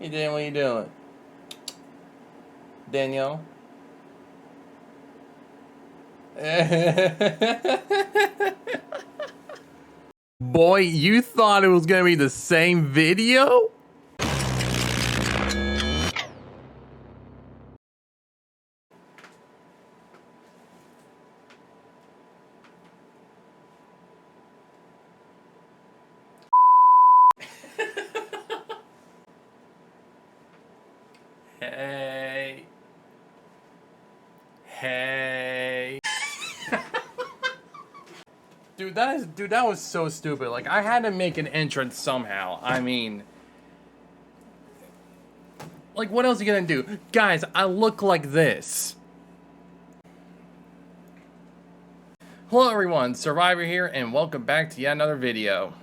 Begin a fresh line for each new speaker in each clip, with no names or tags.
Hey Dan, what you doing? Danielle? Boy, you thought it was gonna be the same video? Hey. Hey. Dude, that was so stupid. Like, I had to make an entrance somehow. I mean, like, what else are you gonna do? Guys, I look like this. Hello everyone, Survivor here, and welcome back to yet another video.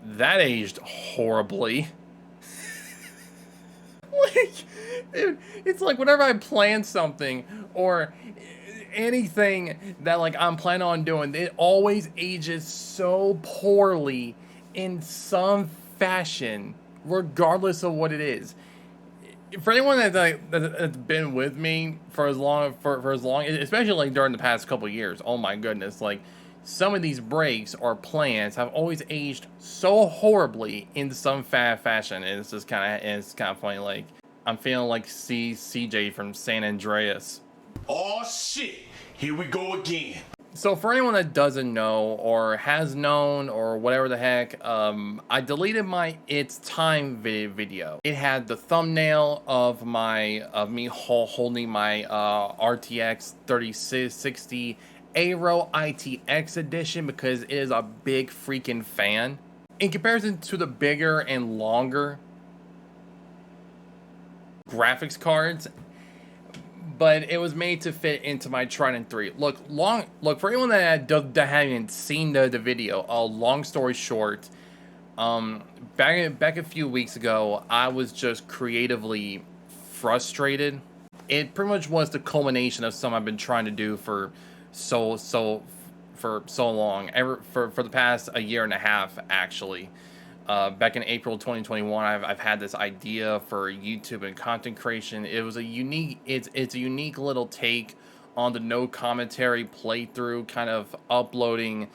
That aged horribly. Like, dude, it's like whenever I plan something or anything that like I'm planning on doing, it always ages so poorly in some fashion, regardless of what it is. For anyone that's been with me for as long, especially like during the past couple years, oh my goodness, like some of these breaks or plans have always aged so horribly in some fashion, and it's kind of funny. Like I'm feeling like CJ from San Andreas.
Oh shit! Here we go again.
So for anyone that doesn't know or has known or whatever the heck, I deleted my It's Time video. It had the thumbnail of me holding my RTX 3060 Aero ITX edition because it is a big freaking fan. In comparison to the bigger and longer graphics cards, but it was made to fit into my Trident 3. Look, for anyone that haven't seen the video, long story short, back a few weeks ago, I was just creatively frustrated. It pretty much was the culmination of something I've been trying to do for so long, for the past a year and a half, actually. Back in April 2021, I've had this idea for YouTube and content creation. It was a unique, it's a unique little take on the no commentary playthrough, kind of uploading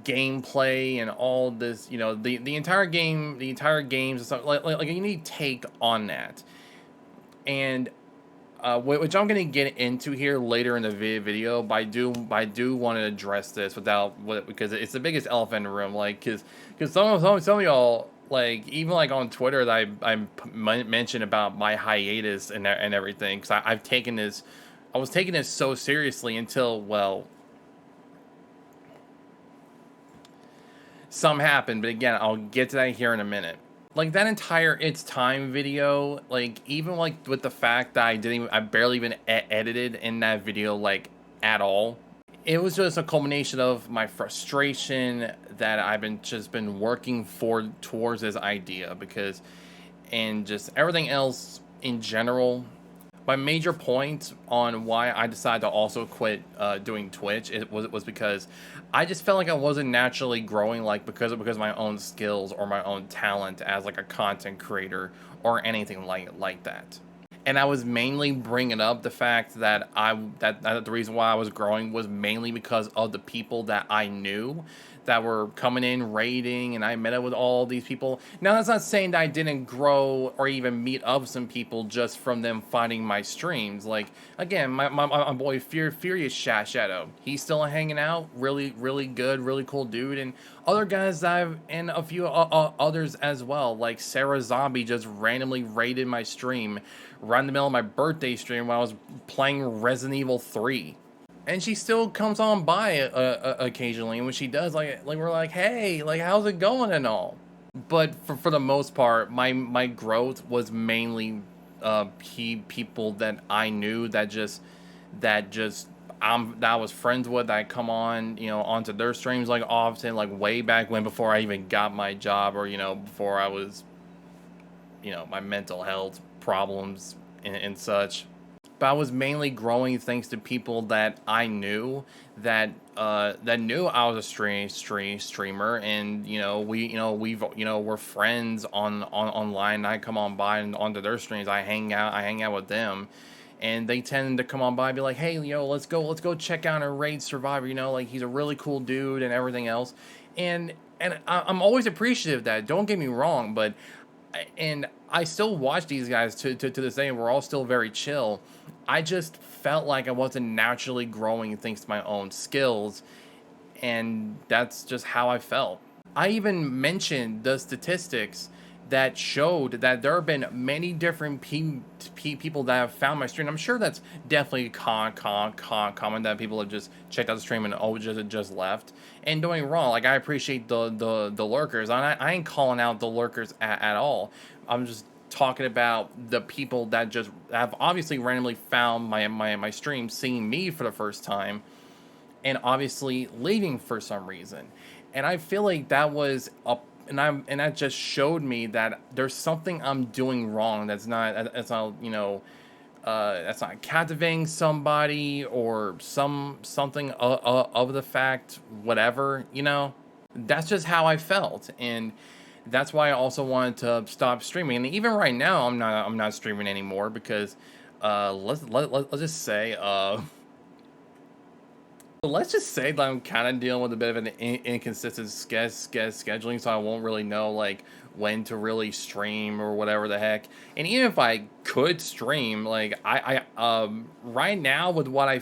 gameplay and all this, you know, the entire games and stuff, like a unique take on that. And which I'm going to get into here later in the video, but I do want to address this because it's the biggest elephant in the room. Like, because some of y'all, like, even like on Twitter, that I mentioned about my hiatus and everything, because I was taking this so seriously until, well, something happened. But again, I'll get to that here in a minute. Like, that entire It's Time video, like, even like with the fact that I barely even edited in that video, like, at all. It was just a culmination of my frustration that I've been working towards this idea, because, and just everything else in general. My major point on why I decided to also quit doing Twitch was because I just felt like I wasn't naturally growing, like because of my own skills or my own talent as like a content creator or anything like that. And I was mainly bringing up the fact that the reason why I was growing was mainly because of the people that I knew that were coming in raiding, and I met up with all these people. Now, that's not saying that I didn't grow or even meet up some people just from them finding my streams. Like, again, my boy Furious Shadow, he's still hanging out, really good, really cool dude, and other guys and a few others as well. Like Sarah Zombie just randomly raided my stream right in the middle of my birthday stream while I was playing Resident Evil 3. And she still comes on by occasionally, and when she does, like we're like, hey, like, how's it going and all. But for the most part, my growth was mainly people that I knew that I was friends with, that I come on, you know, onto their streams like often, like way back when, before I even got my job, or, you know, before I was, you know, my mental health problems and such. but I was mainly growing thanks to people that I knew that that knew I was a streamer, and we're friends on online. And I come on by and onto their streams. I hang out with them, and they tend to come on by and be like, hey, let's go check out a raid survivor. Like, he's a really cool dude and everything else, and I'm always appreciative of that. Don't get me wrong, but and I still watch these guys to this day, and we're all still very chill. I just felt like I wasn't naturally growing thanks to my own skills, and that's just how I felt. I even mentioned the statistics that showed that there have been many different people that have found my stream. I'm sure that's definitely common that people have just checked out the stream and just left. And don't get me wrong, like, I appreciate the lurkers. I ain't calling out the lurkers at all. I'm just talking about the people that just have obviously randomly found my stream, seeing me for the first time, and obviously leaving for some reason. And I feel like that was and that just showed me that there's something I'm doing wrong. That's not captivating somebody or something of the fact, whatever. That's just how I felt, and that's why I also wanted to stop streaming. And even right now, I'm not streaming anymore because let's just say let's just say that I'm kind of dealing with a bit of an inconsistent scheduling, so I won't really know, like, when to really stream or whatever the heck. And even if I could stream, like, I right now, with what I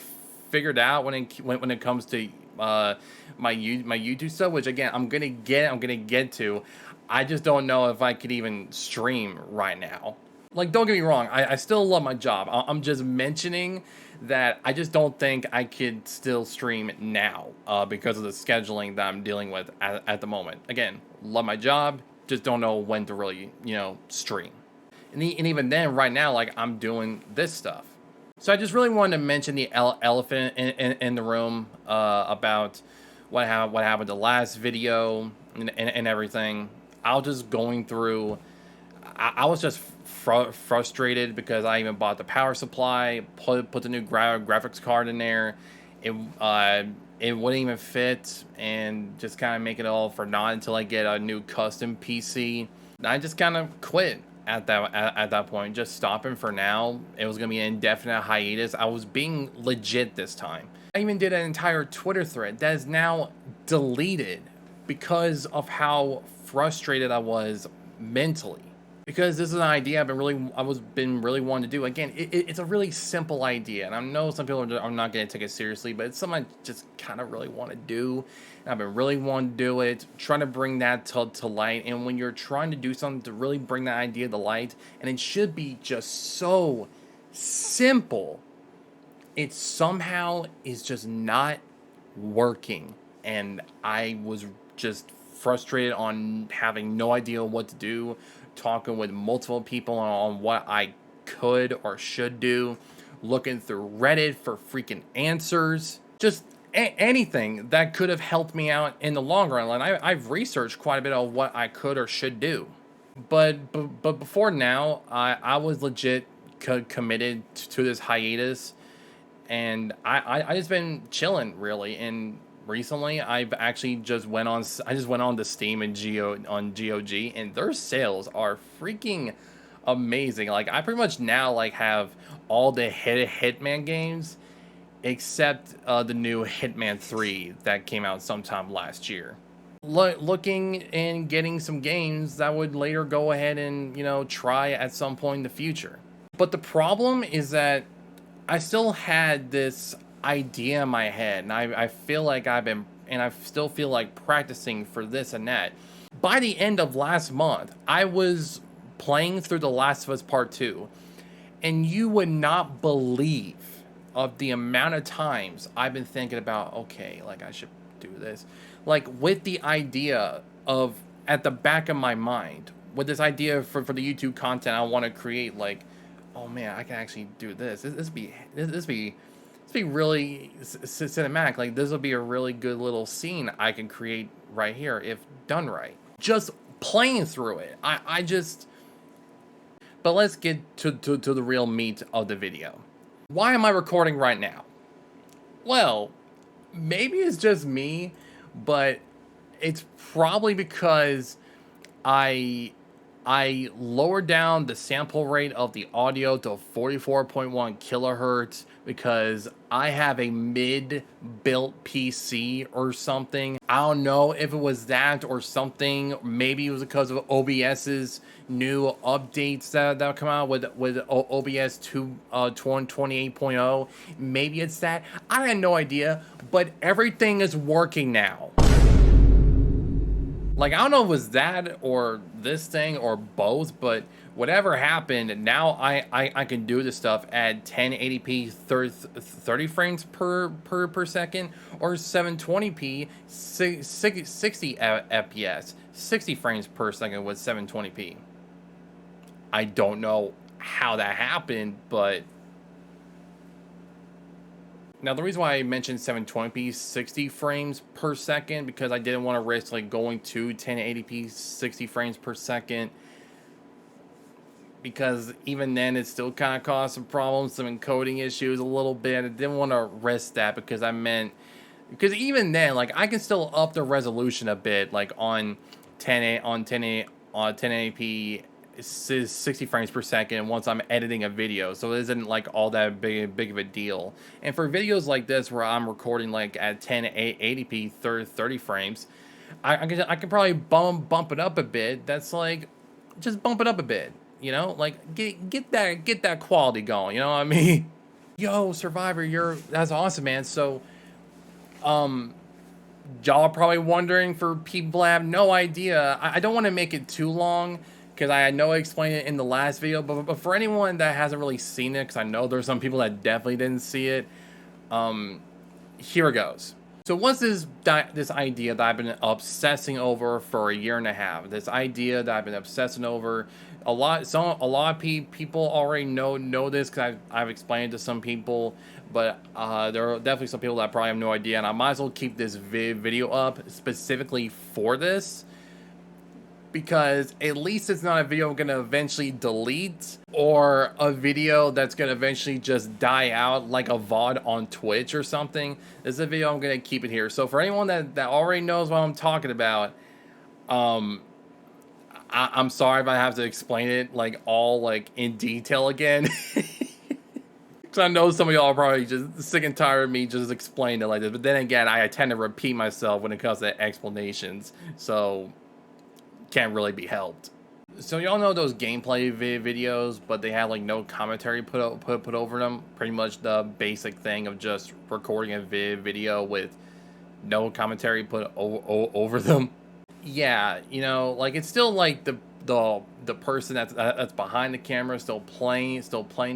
figured out when it comes to my YouTube stuff, which again I'm gonna get to, I just don't know if I could even stream right now. Like, don't get me wrong, I still love my job. I'm just mentioning that I just don't think I could still stream now because of the scheduling that I'm dealing with at the moment. Again, love my job, just don't know when to really, stream. And even then, right now, like, I'm doing this stuff. So I just really wanted to mention the elephant in the room about what happened the last video and everything. I was just going through. I was just frustrated because I even bought the power supply, put the new graphics card in there. It wouldn't even fit, and just kind of make it all for naught until I get a new custom PC. And I just kind of quit at that point, just stopping for now. It was gonna be an indefinite hiatus. I was being legit this time. I even did an entire Twitter thread that is now deleted because of how frustrated I was mentally. Because this is an idea I've been really wanting to do. Again, it's a really simple idea, and I know some people are not going to take it seriously, but it's something I just kind of really want to do. And I've been really wanting to do it, trying to bring that to light. And when you're trying to do something to really bring that idea to light, and it should be just so simple, it somehow is just not working. And I was just frustrated on having no idea what to do, talking with multiple people on what I could or should do, looking through Reddit for freaking answers, just anything that could have helped me out in the long run. Like, I've researched quite a bit of what I could or should do, but before now, I was legit committed to this hiatus, and I just been chilling, really. And recently, I've actually just went on to Steam and GOG, and their sales are freaking amazing. Like, I pretty much now, like, have all the Hitman games except the new Hitman 3 that came out sometime last year. Looking and getting some games that would later go ahead and, try at some point in the future. But the problem is that I still had this idea in my head, and I feel like I still feel like practicing for this and that. By the end of last month, I was playing through The Last of Us Part 2, and you would not believe of the amount of times I've been thinking about, okay, like, I should do this. Like, with the idea of, at the back of my mind, with this idea for the YouTube content I want to create, like, oh man, I can actually do this. This be really cinematic. Like, this will be a really good little scene I can create right here if done right. Just playing through it. But let's get to the real meat of the video. Why am I recording right now? Well, maybe it's just me, but it's probably because I I lowered down the sample rate of the audio to 44.1 kilohertz because I have a mid-built PC or something. I don't know if it was that or something. Maybe it was because of OBS's new updates that come out with OBS 28.0. Maybe it's that. I had no idea, but everything is working now. Like, I don't know if it was that or this thing or both, but whatever happened, now I can do this stuff at 1080p 30 frames per second or 720p 60 FPS, 60 frames per second with 720p. I don't know how that happened, but now, the reason why I mentioned 720p 60 frames per second, because I didn't want to risk like going to 1080p 60 frames per second, because even then it still kind of caused some problems, some encoding issues a little bit. I didn't want to risk that because even then, like, I can still up the resolution a bit, like on 1080p 60 frames per second once I'm editing a video, so it isn't like all that big of a deal. And for videos like this where I'm recording like at 1080p 30 frames, I can probably bump it up a bit. That's like, just bump it up a bit, you know, like get that quality going, you know what I mean? Yo, Survivor, that's awesome, man. So y'all are probably wondering, for people that have no idea, I don't want to make it too long because I know I explained it in the last video, but for anyone that hasn't really seen it, because I know there's some people that definitely didn't see it, here it goes. So what's this idea that I've been obsessing over for a year and a half? This idea that I've been obsessing over. A lot of people already know this because I've explained it to some people, but there are definitely some people that probably have no idea, and I might as well keep this video up specifically for this, because at least it's not a video I'm gonna eventually delete, or a video that's gonna eventually just die out like a VOD on Twitch or something. This is a video I'm gonna keep it here. So for anyone that already knows what I'm talking about, I'm sorry if I have to explain it like all like in detail again. Because I know some of y'all are probably just sick and tired of me just explaining it like this. But then again, I tend to repeat myself when it comes to explanations, so can't really be helped. So y'all know those gameplay videos, but they have like no commentary put over them. Pretty much the basic thing of just recording a video with no commentary put over them. Yeah, you know, like it's still like the person that's behind the camera still playing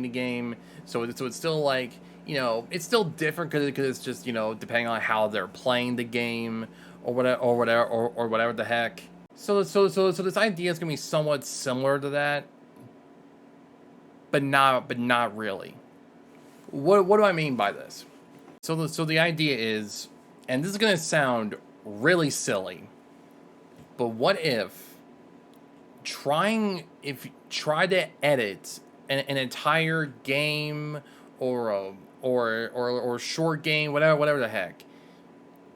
the game. So it's still like, you know, it's still different because it's just, you know, depending on how they're playing the game or whatever the heck. So this idea is gonna be somewhat similar to that, but not really. What do I mean by this? So the idea is, and this is gonna sound really silly, but what if try to edit an entire game or short game, whatever the heck,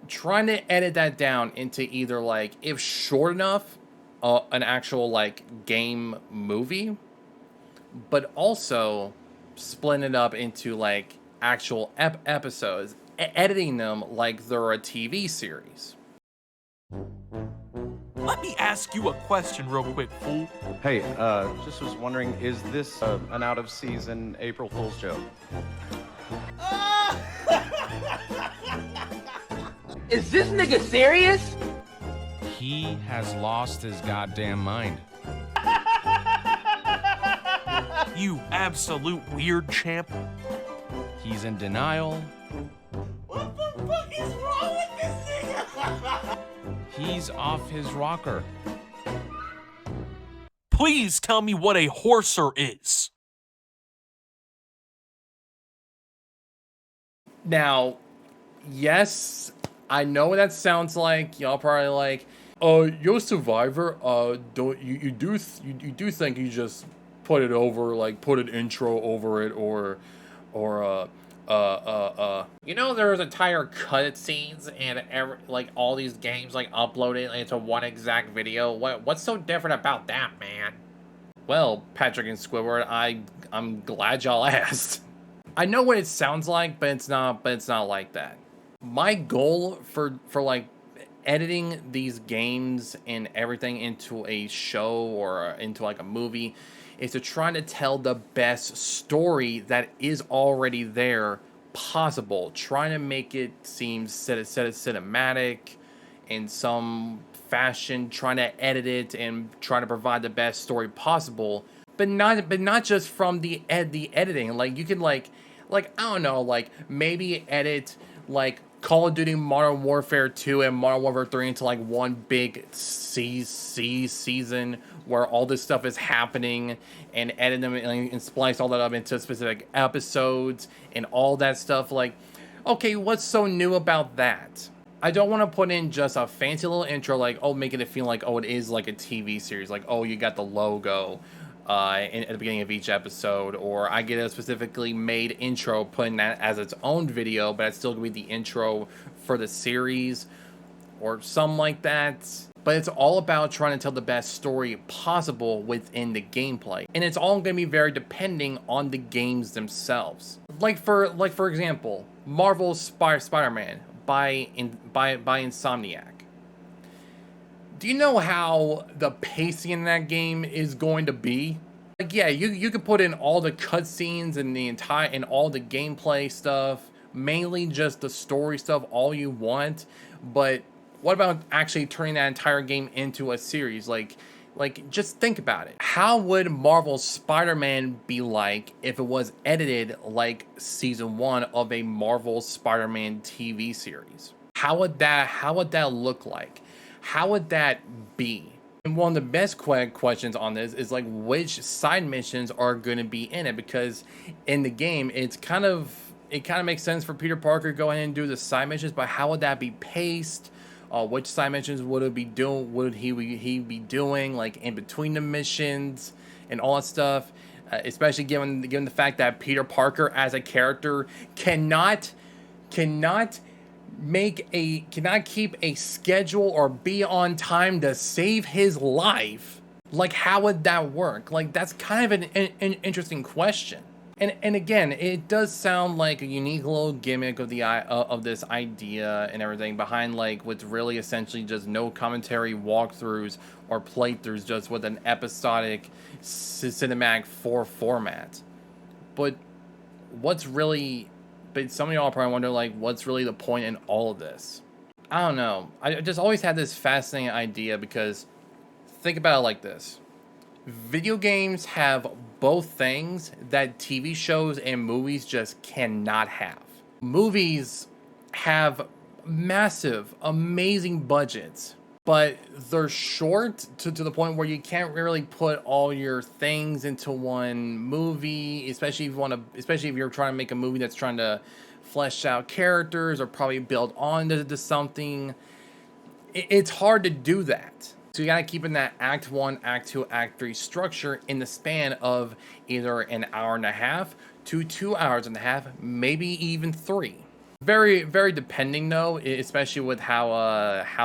trying to edit that down into either, like, if short enough, an actual like game movie, but also splitting it up into like actual episodes, editing them like they're a TV series.
Let me ask you a question real quick, fool.
Hey, just was wondering, is this an out-of-season April Fool's joke?
Is this nigga serious?
He has lost his goddamn mind.
You absolute weird champ.
He's in denial.
What the fuck is wrong with this nigga?
He's off his rocker.
Please tell me what a horser is.
Now, yes, I know what that sounds like. Y'all probably like, yo, Survivor, don't you do think you just put it over, like put an intro over it, or or you know, there's entire cutscenes and like all these games like uploaded into one exact video. What's so different about that, man? Well, Patrick and Squidward, I'm glad y'all asked. I know what it sounds like, but it's not like that. My goal for like editing these games and everything into a show or into like a movie is to try to tell the best story that is already there possible, trying to make it seem cinematic in some fashion, trying to edit it and trying to provide the best story possible, but not just from the editing. Like you can like I don't know, like maybe edit like Call of Duty Modern Warfare 2 and Modern Warfare 3 into like one big season where all this stuff is happening, and edit them and splice all that up into specific episodes and all that stuff. Like, okay, what's so new about that? I don't want to put in just a fancy little intro like, oh, making it feel like, oh, it is like a TV series. Like, oh, you got the logo at the beginning of each episode, or I get a specifically made intro, putting that as its own video, but it's still going to be the intro for the series, or something like that. But it's all about trying to tell the best story possible within the gameplay, and it's all going to be very depending on the games themselves. Like for example, Marvel's Spider-Man by Insomniac. Do you know how the pacing in that game is going to be? Like, yeah, you could put in all the cutscenes and all the gameplay stuff, mainly just the story stuff, all you want. But what about actually turning that entire game into a series? Like just think about it. How would Marvel's Spider-Man be like if it was edited like season 1 of a Marvel Spider-Man TV series? How would that look like? How would that be? And one of the best questions on this is like, which side missions are going to be in it? Because in the game, it kind of makes sense for Peter Parker to go ahead and do the side missions, but how would that be paced? Which side missions would he be doing like in between the missions and all that stuff? Especially given the fact that Peter Parker as a character cannot keep a schedule or be on time to save his life. Like, how would that work? Like, that's kind of an interesting question. And again, it does sound like a unique little gimmick of this idea and everything behind like what's really essentially just no commentary walkthroughs or playthroughs, just with an episodic cinematic format. But some of y'all probably wonder, like, what's really the point in all of this? I don't know. I just always had this fascinating idea, because think about it like this. Video games have both things that TV shows and movies just cannot have. Movies have massive, amazing budgets, but they're short to the point where you can't really put all your things into one movie, especially if you're trying to make a movie that's trying to flesh out characters or probably build on to something. It's hard to do that. So you gotta keep in that Act 1, Act 2, Act 3 structure in the span of either an hour and a half to 2 hours and a half, maybe even 3. Very, very depending though, especially with how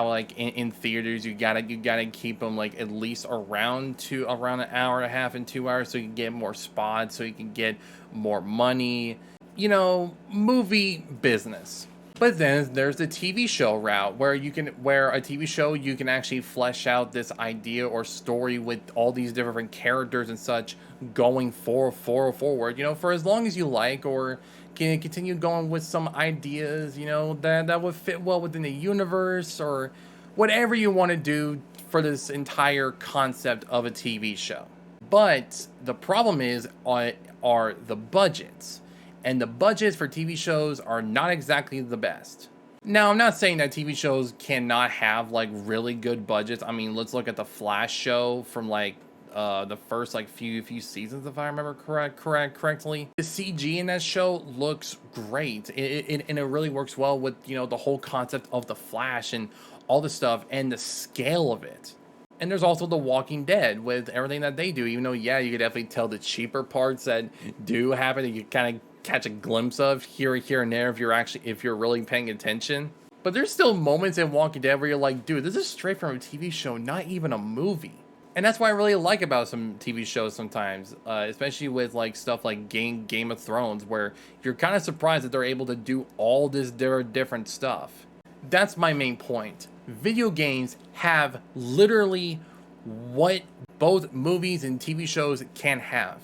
like in theaters you gotta keep them like at least around an hour and a half and 2 hours, so you can get more spots, so you can get more money. You know, movie business. But then there's the TV show route, where a TV show you can actually flesh out this idea or story with all these different characters and such going forward, you know, for as long as you like, or can continue going with some ideas, you know, that would fit well within the universe, or whatever you want to do for this entire concept of a TV show. But the problem are the budgets. And the budgets for TV shows are not exactly the best. Now, I'm not saying that TV shows cannot have like really good budgets. I mean, let's look at the Flash show from like the first like few seasons, if I remember correctly. The CG in that show looks great, and it really works well with, you know, the whole concept of the Flash and all the stuff and the scale of it. And there's also The Walking Dead with everything that they do, even though, yeah, you could definitely tell the cheaper parts that do happen. You kind catch a glimpse of here and there if you're really paying attention. But there's still moments in Walking Dead where you're like, dude, this is straight from a TV show, not even a movie. And that's what I really like about some TV shows sometimes, especially with like stuff like Game of Thrones, where you're kind of surprised that they're able to do all this different stuff. That's my main point. Video games have literally what both movies and TV shows can have.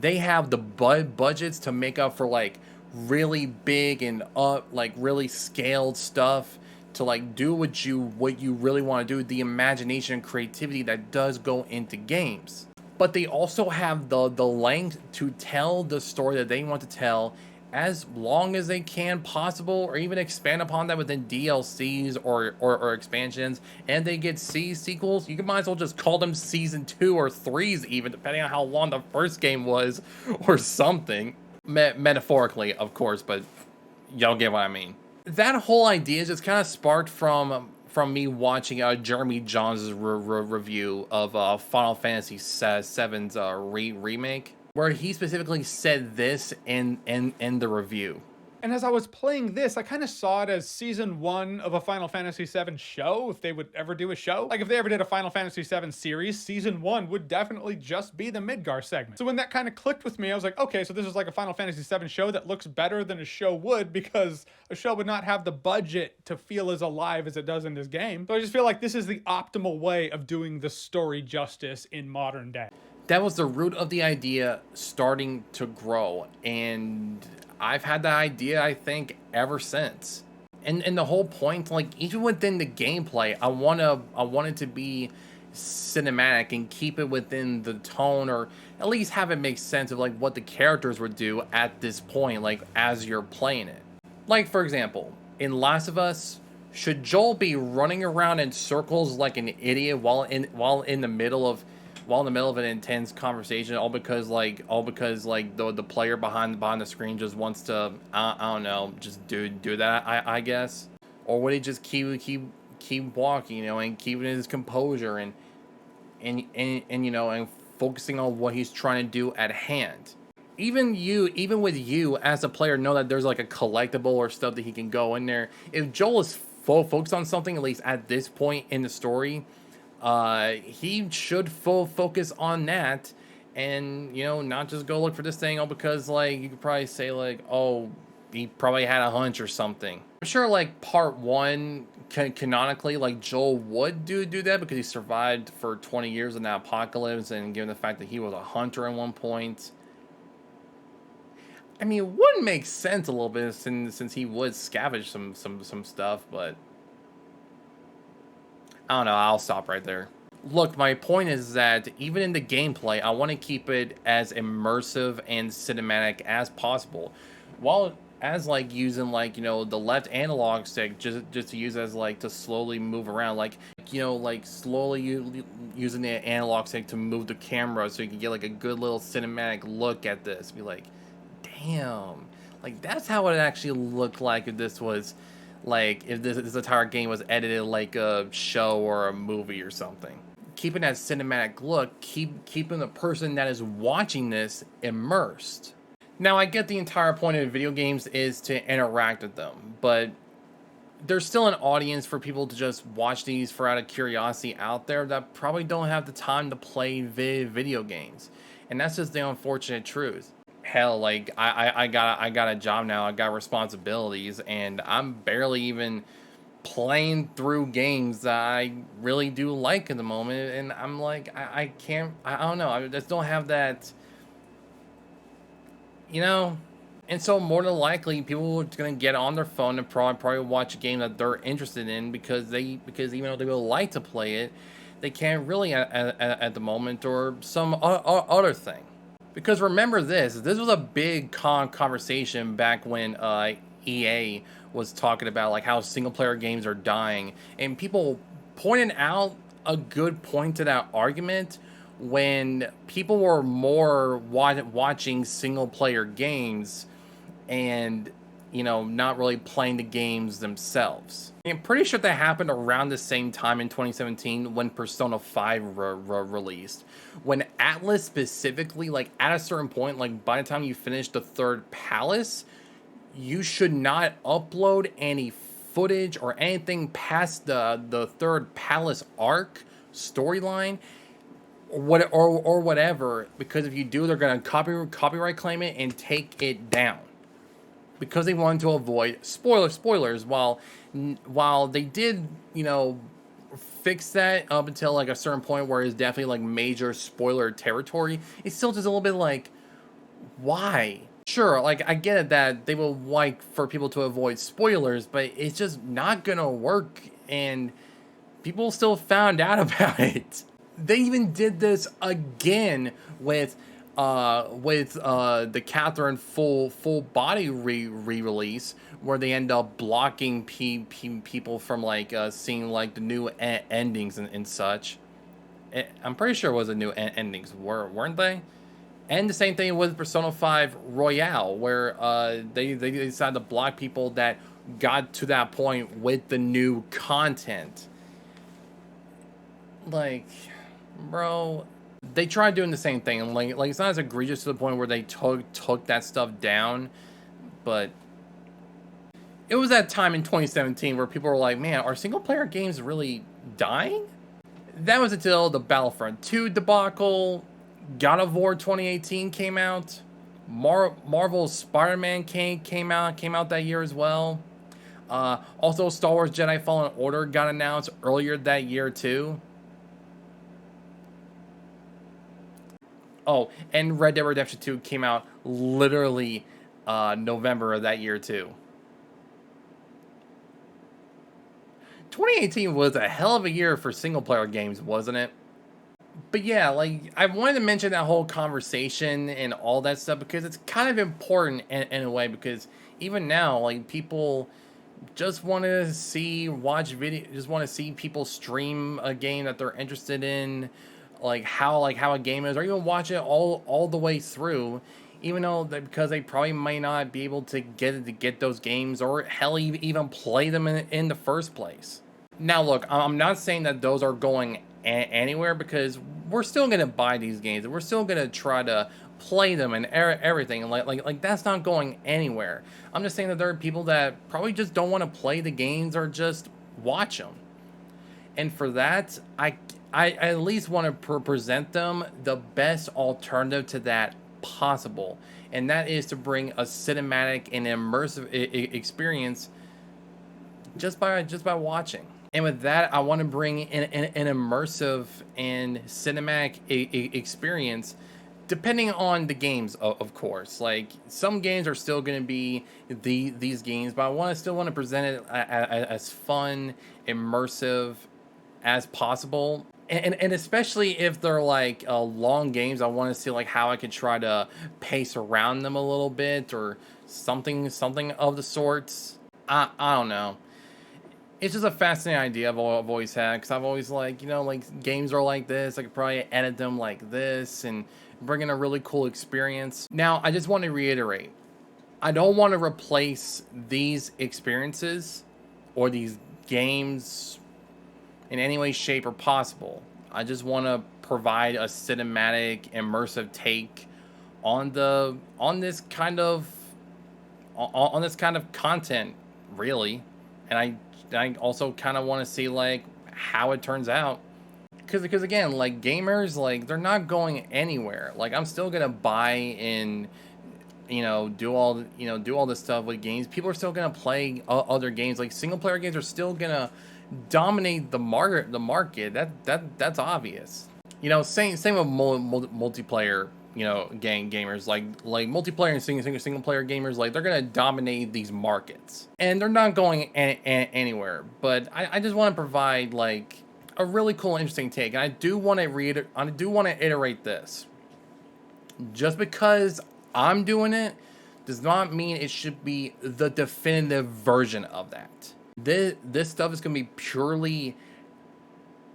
They have the budgets to make up for like really big and like really scaled stuff, to like do what you really want to do, the imagination and creativity that does go into games. But they also have the length to tell the story that they want to tell as long as they can possible, or even expand upon that within DLCs or expansions. And they get sequels, you might as well just call them season 2 or 3s even, depending on how long the first game was or something. Metaphorically, of course, but y'all get what I mean. That whole idea just kind of sparked from me watching Jeremy Johns' review of Final Fantasy VII's remake, where he specifically said this in the review.
And as I was playing this, I kind of saw it as season 1 of a Final Fantasy VII show, if they would ever do a show. Like, if they ever did a Final Fantasy VII series, season 1 would definitely just be the Midgar segment. So when that kind of clicked with me, I was like, okay, so this is like a Final Fantasy VII show that looks better than a show would, because a show would not have the budget to feel as alive as it does in this game. So I just feel like this is the optimal way of doing the story justice in modern day.
That was the root of the idea starting to grow, and I've had that idea, I think, ever since. And the whole point, like, even within the gameplay, I want it to be cinematic and keep it within the tone, or at least have it make sense of like what the characters would do at this point, like as you're playing it. Like, for example, in Last of Us, should Joel be running around in circles like an idiot while in the middle of an intense conversation, all because the player behind the screen just wants to I don't know, just do that, I guess? Or would he just keep walking, you know, and keeping his composure and you know, and focusing on what he's trying to do at hand? Even with you as a player, know that there's like a collectible or stuff that he can go in there. If Joel is focused on something, at least at this point in the story, he should focus on that, and, you know, not just go look for this thing, all because, like, you could probably say, like, oh, he probably had a hunch or something. I'm sure, like, part 1, canonically, like, Joel would do that because he survived for 20 years in the apocalypse, and given the fact that he was a hunter at one point, I mean, it would make sense a little bit since he would scavenge some stuff, but I don't know, I'll stop right there. Look, my point is that even in the gameplay, I want to keep it as immersive and cinematic as possible, while as like using, like, you know, the left analog stick just to use as like to slowly move around, like, you know, like slowly using the analog stick to move the camera so you can get like a good little cinematic look at this. Be like, damn, like that's how it actually looked like if this was like, if this entire game was edited like a show or a movie or something. Keeping that cinematic look, keeping the person that is watching this immersed. Now, I get the entire point of video games is to interact with them, but there's still an audience for people to just watch these for out of curiosity out there that probably don't have the time to play video games. And that's just the unfortunate truth. Hell, like, I got a job now, I got responsibilities, and I'm barely even playing through games that I really do like at the moment, and I'm like, I don't know, I just don't have that, you know? And so more than likely, people are gonna get on their phone and probably watch a game that they're interested in, because even though they would like to play it, they can't really at the moment, or some other thing. Because remember this was a big conversation back when EA was talking about like how single player games are dying, and people pointed out a good point to that argument when people were more watching single player games and you know, not really playing the games themselves. I'm pretty sure that happened around the same time in 2017 when Persona 5 released. When Atlas specifically, like at a certain point, like by the time you finish the third palace, you should not upload any footage or anything past the third palace arc storyline or whatever, because if you do, they're gonna copyright claim it and take it down, because they wanted to avoid spoilers. While they did, you know, fix that up until like a certain point where it's definitely like major spoiler territory, it's still just a little bit like, why? Sure, like I get it that they will like for people to avoid spoilers, but it's just not gonna work, and people still found out about it. They even did this again with the Catherine full body re-release, where they end up blocking people from like seeing like the new endings and such. I'm pretty sure it was the new endings, weren't they? And the same thing with Persona 5 Royale, where they decided to block people that got to that point with the new content. Like, bro, they tried doing the same thing, and like it's not as egregious to the point where they took that stuff down, but it was that time in 2017 where people were like, man, are single player games really dying? That was until the Battlefront 2 debacle, God of War 2018 came out, Marvel's Spider-Man came out that year as well. Also, Star Wars Jedi Fallen Order got announced earlier that year too. Oh, and Red Dead Redemption 2 came out literally November of that year too. 2018 was a hell of a year for single player games, wasn't it? But yeah, like I wanted to mention that whole conversation and all that stuff because it's kind of important in a way, because even now, like people just want to watch video, just want to see people stream a game that they're interested in, like how a game is, or even watch it all the way through, even though because they probably might not be able to get those games, or hell even play them in the first place. Now look, I'm not saying that those are going anywhere, because we're still gonna buy these games, we're still gonna try to play them and everything, like that's not going anywhere. I'm just saying that there are people that probably just don't want to play the games or just watch them, and for that I at least want to present them the best alternative to that possible, and that is to bring a cinematic and immersive experience just by watching. And with that, I want to bring in an immersive and cinematic experience, depending on the games, of course. Like, some games are still going to be these games, but I still want to present it as fun, immersive as possible. And especially if they're like long games, I want to see like how I could try to pace around them a little bit, or something of the sorts. I don't know. It's just a fascinating idea I've always had, because I've always like, you know, like games are like this, I could probably edit them like this and bring in a really cool experience. Now, I just want to reiterate, I don't want to replace these experiences or these games in any way, shape, or possible. I just want to provide a cinematic, immersive take on this kind of content, really. And I also kind of want to see like how it turns out, because again, like gamers, like they're not going anywhere. Like I'm still gonna buy and do all this stuff with games. People are still gonna play other games. Like single player games are still gonna dominate the market. That's obvious. Same with multiplayer. Gamers like multiplayer and single player gamers, like they're gonna dominate these markets, and they're not going anywhere. But I just want to provide like a really cool, interesting take, and I do want to iterate this. Just because I'm doing it does not mean it should be the definitive version of that. This stuff is gonna be purely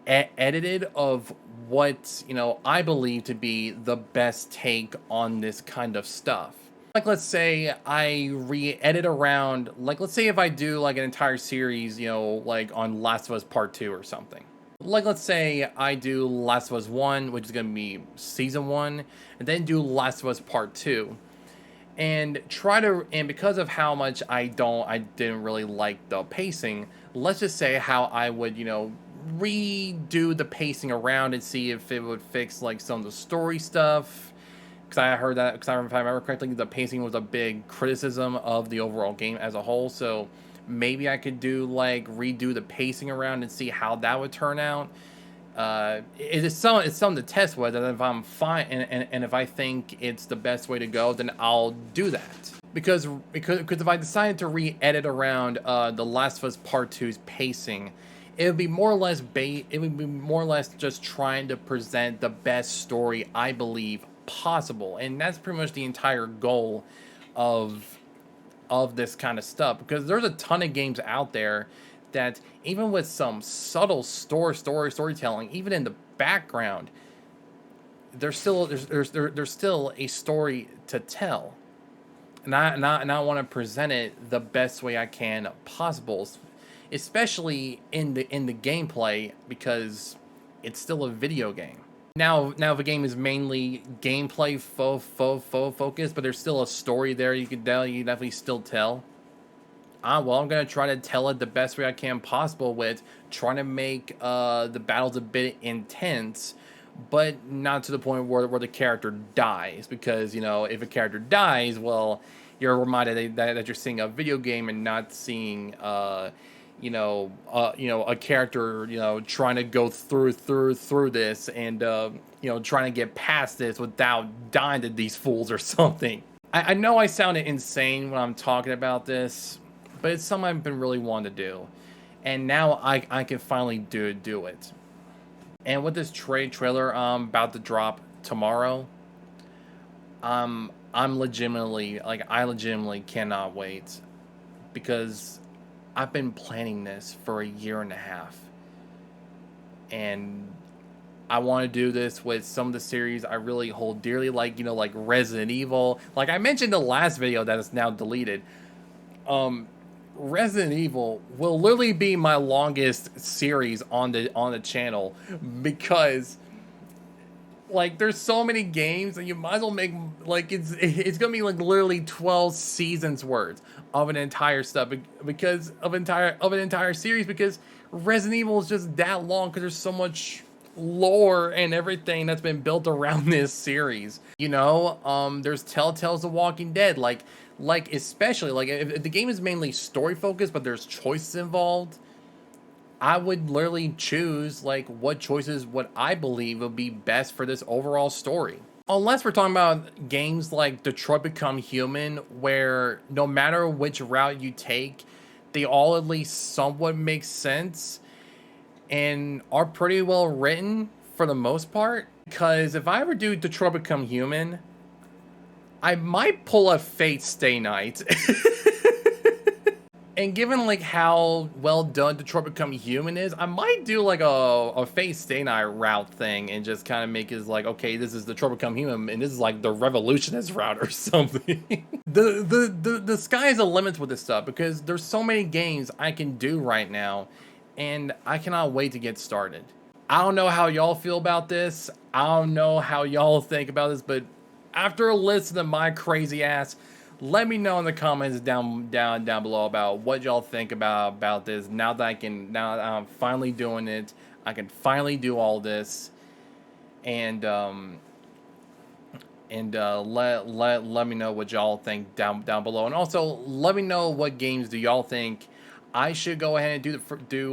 edited of what I believe to be the best take on this kind of stuff. Like, let's say I re-edit around, like, let's say if I do like an entire series, you know, like on Last of Us Part 2 or something. Like, let's say I do Last of Us 1, which is going to be Season 1, and then do Last of Us Part 2. And because of how much I didn't really like the pacing, let's just say how I would, you know, redo the pacing around and see if it would fix like some of the story stuff. Because I heard that, if I remember correctly, the pacing was a big criticism of the overall game as a whole. So maybe I could redo the pacing around and see how that would turn out. It's something to test with, and if I'm fine and if I think it's the best way to go, then I'll do that. Because if I decided to re-edit around the Last of Us Part 2's pacing, it would be more or less just trying to present the best story I believe possible, and that's pretty much the entire goal of this kind of stuff. Because there's a ton of games out there that even with some subtle storytelling, even in the background, there's still a story to tell, and I want to present it the best way I can possible, especially in the gameplay, because it's still a video game. Now if a game is mainly gameplay focused, but there's still a story there you can definitely still tell. Well, I'm going to try to tell it the best way I can possible, with trying to make the battles a bit intense, but not to the point where the character dies. Because, you know, if a character dies, well, you're reminded that you're seeing a video game and not seeing, a character, you know, trying to go through this and, you know, trying to get past this without dying to these fools or something. I know I sounded insane when I'm talking about this, but it's something I've been really wanting to do, and now I can finally do it. And with this trailer about to drop tomorrow, I legitimately cannot wait, because I've been planning this for a year and a half, and I want to do this with some of the series I really hold dearly, like, you know, like Resident Evil. Like I mentioned in the last video that is now deleted. Resident Evil will literally be my longest series on the channel, because like there's so many games and you might as well make like it's gonna be like literally 12 seasons worth of an entire stuff, because of an entire series, because Resident Evil is just that long, because there's so much lore and everything that's been built around this series. You know, there's Telltale's The Walking Dead, like especially like if the game is mainly story focused but there's choices involved, I would literally choose like what I believe would be best for this overall story. Unless we're talking about games like Detroit Become Human, where no matter which route you take, they all at least somewhat make sense and are pretty well written for the most part. Because if I ever do Detroit Become Human, I might pull a Fate Stay Night. And given like how well done Detroit Become Human is, I might do like a Fate Stay Night route thing and just kind of make it like, okay, this is Detroit Become Human and this is like the Revolutionist route or something. The sky's the limit with this stuff, because there's so many games I can do right now, and I cannot wait to get started. I don't know how y'all feel about this. I don't know how y'all think about this, but after listening to my crazy ass, let me know in the comments down below about what y'all think about this. Now that I'm finally doing it, I can finally do all this, and let me know what y'all think down below, and also let me know what games do y'all think I should go ahead and do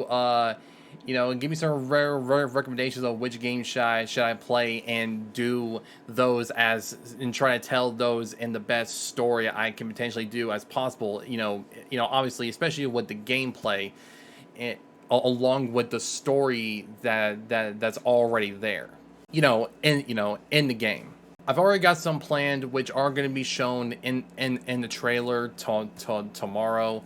you know, give me some recommendations of which games should I play, and do those and try to tell those in the best story I can potentially do as possible. You know, obviously, especially with the gameplay, along with the story that's already there. In the game. I've already got some planned, which are going to be shown in the trailer tomorrow.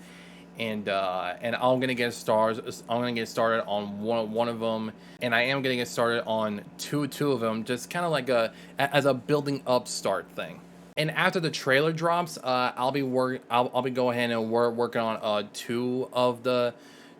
And I'm gonna get started. I'm gonna get started on one of them, and I am gonna get started on two of them, just kind of like as a building up start thing. And after the trailer drops, I'll be going ahead and working on two of the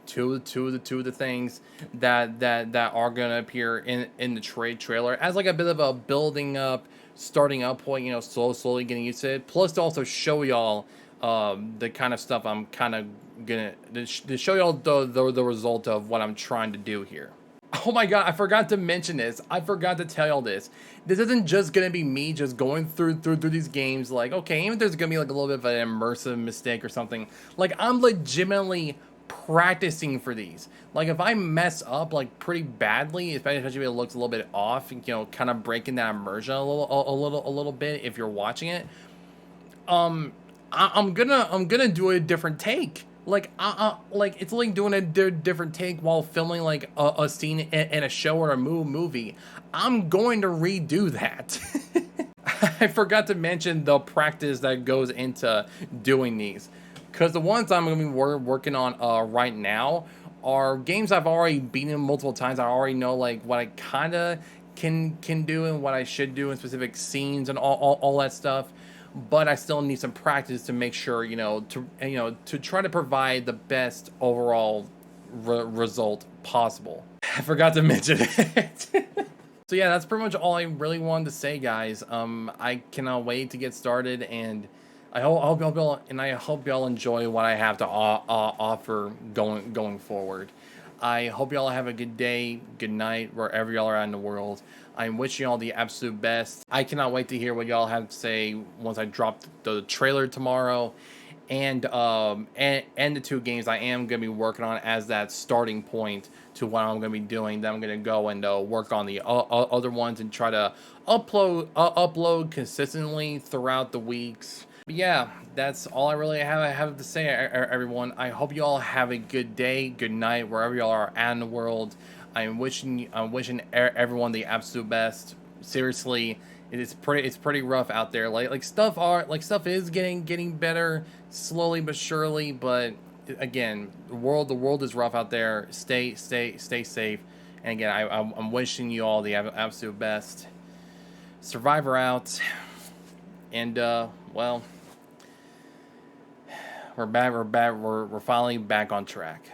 things that are gonna appear in the trailer as like a bit of a building up, starting up point, you know, slowly getting used to it. Plus to also show y'all the kind of stuff I'm kind of gonna to show y'all the result of what I'm trying to do here. Oh my god, I forgot to mention this. I forgot to tell y'all this. This isn't just gonna be me just going through these games like, okay, even if there's gonna be like a little bit of an immersive mistake or something, like I'm legitimately practicing for these. Like if I mess up like pretty badly, especially if it looks a little bit off, you know, kind of breaking that immersion a little bit if you're watching it, I'm gonna do a different take. Like like it's like doing a different take while filming like a scene in a show or a movie. I'm going to redo that. I forgot to mention the practice that goes into doing these, because the ones I'm gonna be working on right now are games I've already beaten multiple times. I already know like what I kind of can do and what I should do in specific scenes and all that stuff. But I still need some practice to make sure, you know, to try to provide the best overall result possible. I forgot to mention it. So yeah, that's pretty much all I really wanted to say, guys. I cannot wait to get started, and I hope y'all enjoy what I have to offer going forward. I hope y'all have a good day, good night, wherever y'all are at in the world. I'm wishing y'all the absolute best. I cannot wait to hear what y'all have to say once I drop the trailer tomorrow, and the two games I am gonna be working on as that starting point to what I'm gonna be doing. Then I'm gonna go and work on the other ones and try to upload consistently throughout the weeks. But yeah, that's all I really have to say, everyone. I hope you all have a good day, good night, wherever y'all are at in the world. I'm wishing everyone the absolute best. Seriously, it's pretty rough out there. Like stuff is getting better slowly but surely. But again, the world is rough out there. Stay safe. And again, I'm wishing you all the absolute best. Survivor out. And well, we're finally back on track.